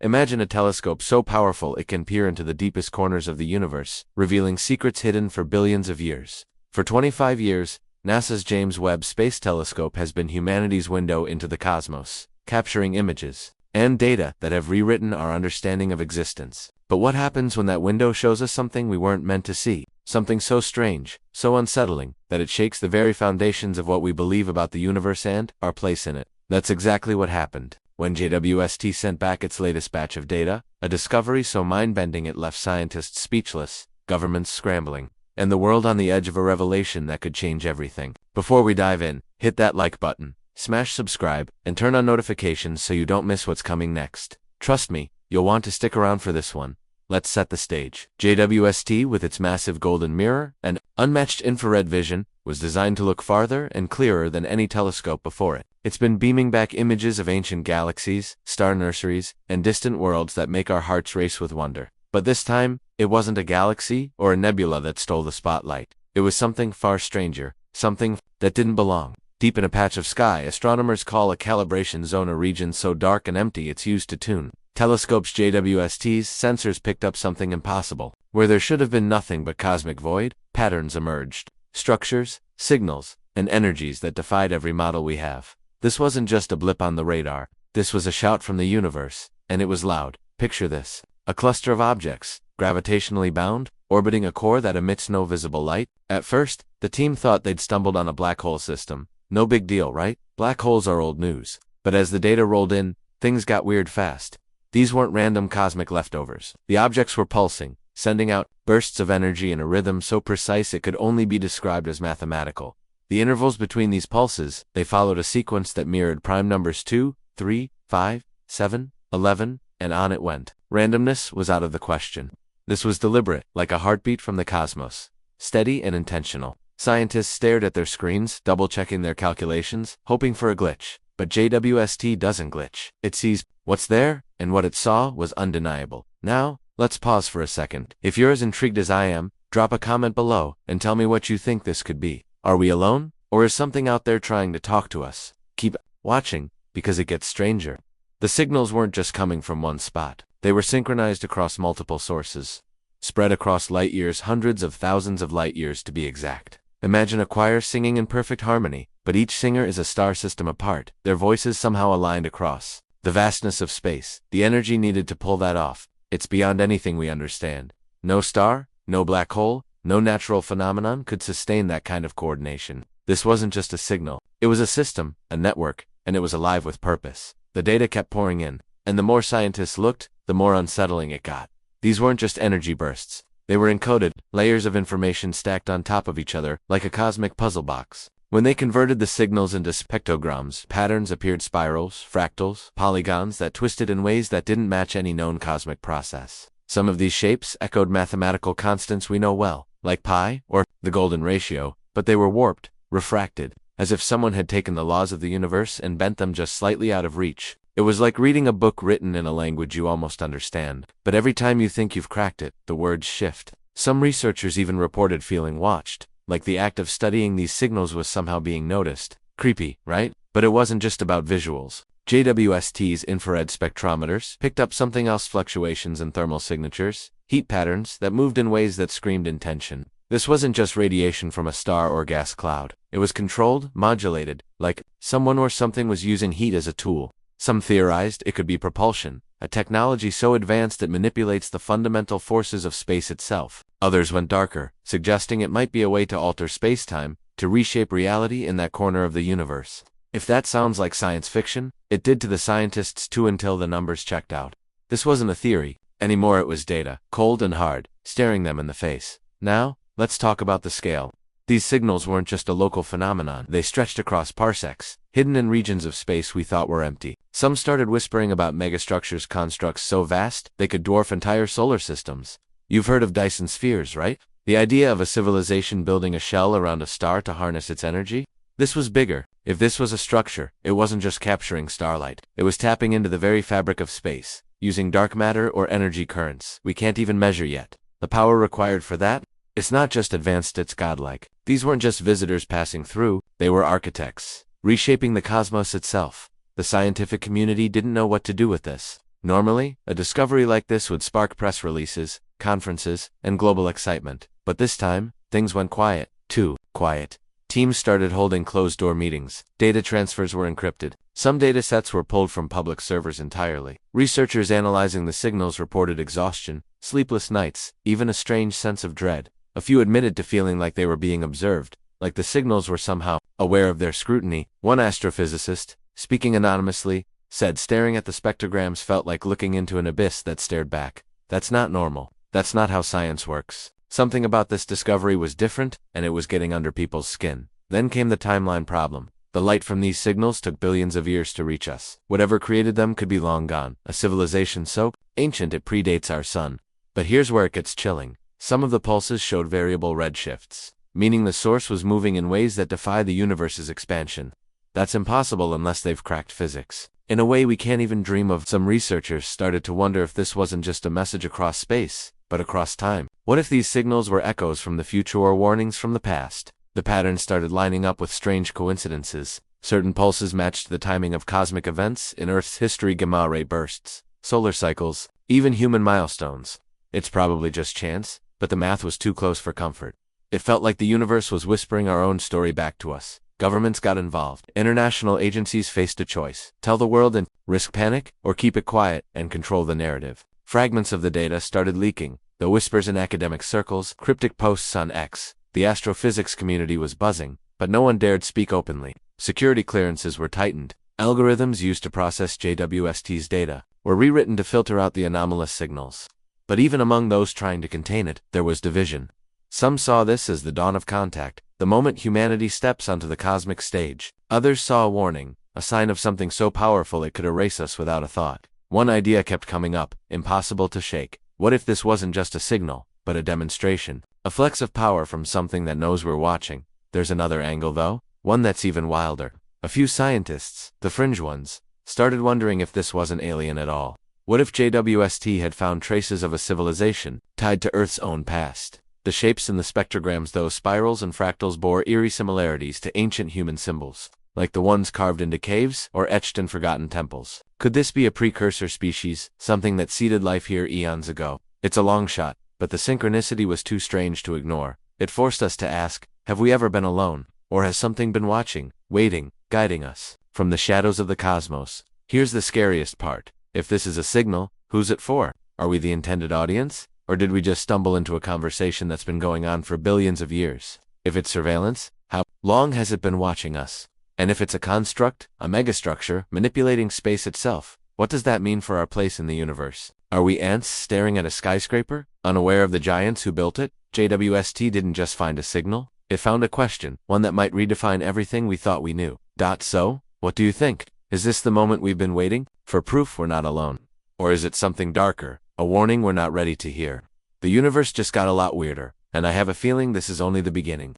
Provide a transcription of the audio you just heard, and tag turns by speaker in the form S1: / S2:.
S1: Imagine a telescope so powerful it can peer into the deepest corners of the universe, revealing secrets hidden for billions of years. For 25 years, NASA's James Webb Space Telescope has been humanity's window into the cosmos, capturing images and data that have rewritten our understanding of existence. But what happens when that window shows us something we weren't meant to see? Something so strange, so unsettling, that it shakes the very foundations of what we believe about the universe and our place in it. That's exactly what happened when JWST sent back its latest batch of data, a discovery so mind-bending it left scientists speechless, governments scrambling, and the world on the edge of a revelation that could change everything. Before we dive in, hit that like button, smash subscribe, and turn on notifications so you don't miss what's coming next. Trust me, you'll want to stick around for this one. Let's set the stage. JWST, with its massive golden mirror and unmatched infrared vision, was designed to look farther and clearer than any telescope before it. It's been beaming back images of ancient galaxies, star nurseries, and distant worlds that make our hearts race with wonder. But this time, it wasn't a galaxy or a nebula that stole the spotlight. It was something far stranger, something that didn't belong. Deep in a patch of sky, astronomers call a calibration zone a region so dark and empty it's used to tune telescopes. JWST's sensors picked up something impossible. Where there should have been nothing but cosmic void, patterns emerged. Structures, signals, and energies that defied every model we have. This wasn't just a blip on the radar. This was a shout from the universe, and it was loud. Picture this. A cluster of objects, gravitationally bound, orbiting a core that emits no visible light. At first, the team thought they'd stumbled on a black hole system. No big deal, right? Black holes are old news. But as the data rolled in, things got weird fast. These weren't random cosmic leftovers. The objects were pulsing, sending out bursts of energy in a rhythm so precise it could only be described as mathematical. The intervals between these pulses, they followed a sequence that mirrored prime numbers 2, 3, 5, 7, 11, and on it went. Randomness was out of the question. This was deliberate, like a heartbeat from the cosmos. Steady and intentional. Scientists stared at their screens, double-checking their calculations, hoping for a glitch. But JWST doesn't glitch. It sees what's there, and what it saw was undeniable. Now, let's pause for a second. If you're as intrigued as I am, drop a comment below and tell me what you think this could be. Are we alone? Or is something out there trying to talk to us? Keep watching, because it gets stranger. The signals weren't just coming from one spot. They were synchronized across multiple sources, spread across light years, hundreds of thousands of light years to be exact. Imagine a choir singing in perfect harmony, but each singer is a star system apart, their voices somehow aligned across the vastness of space. The energy needed to pull that off, it's beyond anything we understand. No star, no black hole, no natural phenomenon could sustain that kind of coordination. This wasn't just a signal. It was a system, a network, and it was alive with purpose. The data kept pouring in, and the more scientists looked, the more unsettling it got. These weren't just energy bursts. They were encoded, layers of information stacked on top of each other, like a cosmic puzzle box. When they converted the signals into spectrograms, patterns appeared: spirals, fractals, polygons that twisted in ways that didn't match any known cosmic process. Some of these shapes echoed mathematical constants we know well, like pi, or the golden ratio, but they were warped, refracted, as if someone had taken the laws of the universe and bent them just slightly out of reach. It was like reading a book written in a language you almost understand. But every time you think you've cracked it, the words shift. Some researchers even reported feeling watched, like the act of studying these signals was somehow being noticed. Creepy, right? But it wasn't just about visuals. JWST's infrared spectrometers picked up something else: fluctuations in thermal signatures, heat patterns that moved in ways that screamed intention. This wasn't just radiation from a star or gas cloud. It was controlled, modulated, like someone or something was using heat as a tool. Some theorized it could be propulsion, a technology so advanced it manipulates the fundamental forces of space itself. Others went darker, suggesting it might be a way to alter space-time, to reshape reality in that corner of the universe. If that sounds like science fiction, it did to the scientists too, until the numbers checked out. This wasn't a theory anymore, it was data, cold and hard, staring them in the face. Now, let's talk about the scale. These signals weren't just a local phenomenon. They stretched across parsecs, hidden in regions of space we thought were empty. Some started whispering about megastructures, constructs so vast they could dwarf entire solar systems. You've heard of Dyson spheres, right? The idea of a civilization building a shell around a star to harness its energy? This was bigger. If this was a structure, it wasn't just capturing starlight. It was tapping into the very fabric of space, using dark matter or energy currents we can't even measure yet. The power required for that? It's not just advanced, it's godlike. These weren't just visitors passing through, they were architects, reshaping the cosmos itself. The scientific community didn't know what to do with this. Normally, a discovery like this would spark press releases, conferences, and global excitement. But this time, things went quiet. Too quiet. Teams started holding closed-door meetings. Data transfers were encrypted. Some data sets were pulled from public servers entirely. Researchers analyzing the signals reported exhaustion, sleepless nights, even a strange sense of dread. A few admitted to feeling like they were being observed, like the signals were somehow aware of their scrutiny. One astrophysicist, speaking anonymously, said staring at the spectrograms felt like looking into an abyss that stared back. That's not normal. That's not how science works. Something about this discovery was different, and it was getting under people's skin. Then came the timeline problem. The light from these signals took billions of years to reach us. Whatever created them could be long gone. A civilization so ancient it predates our sun. But here's where it gets chilling. Some of the pulses showed variable redshifts, meaning the source was moving in ways that defy the universe's expansion. That's impossible unless they've cracked physics. In a way we can't even dream of. Some researchers started to wonder if this wasn't just a message across space, but across time. What if these signals were echoes from the future or warnings from the past? The patterns started lining up with strange coincidences. Certain pulses matched the timing of cosmic events in Earth's history, gamma ray bursts, solar cycles, even human milestones. It's probably just chance, but the math was too close for comfort. It felt like the universe was whispering our own story back to us. Governments got involved. International agencies faced a choice. Tell the world and risk panic, or keep it quiet and control the narrative. Fragments of the data started leaking. The whispers in academic circles, cryptic posts on X. The astrophysics community was buzzing, but no one dared speak openly. Security clearances were tightened. Algorithms used to process JWST's data were rewritten to filter out the anomalous signals. But even among those trying to contain it, there was division. Some saw this as the dawn of contact, the moment humanity steps onto the cosmic stage. Others saw a warning, a sign of something so powerful it could erase us without a thought. One idea kept coming up, impossible to shake. What if this wasn't just a signal, but a demonstration? A flex of power from something that knows we're watching. There's another angle though, one that's even wilder. A few scientists, the fringe ones, started wondering if this wasn't alien at all. What if JWST had found traces of a civilization, tied to Earth's own past? The shapes in the spectrograms, those spirals and fractals, bore eerie similarities to ancient human symbols, like the ones carved into caves or etched in forgotten temples. Could this be a precursor species, something that seeded life here eons ago? It's a long shot, but the synchronicity was too strange to ignore. It forced us to ask, have we ever been alone? Or has something been watching, waiting, guiding us? From the shadows of the cosmos. Here's the scariest part. If this is a signal, who's it for? Are we the intended audience? Or did we just stumble into a conversation that's been going on for billions of years? If it's surveillance, how long has it been watching us? And if it's a construct, a megastructure, manipulating space itself, what does that mean for our place in the universe? Are we ants staring at a skyscraper, unaware of the giants who built it? JWST didn't just find a signal, it found a question, one that might redefine everything we thought we knew. So, what do you think? Is this the moment we've been waiting for, proof we're not alone? Or is it something darker, a warning we're not ready to hear? The universe just got a lot weirder, and I have a feeling this is only the beginning.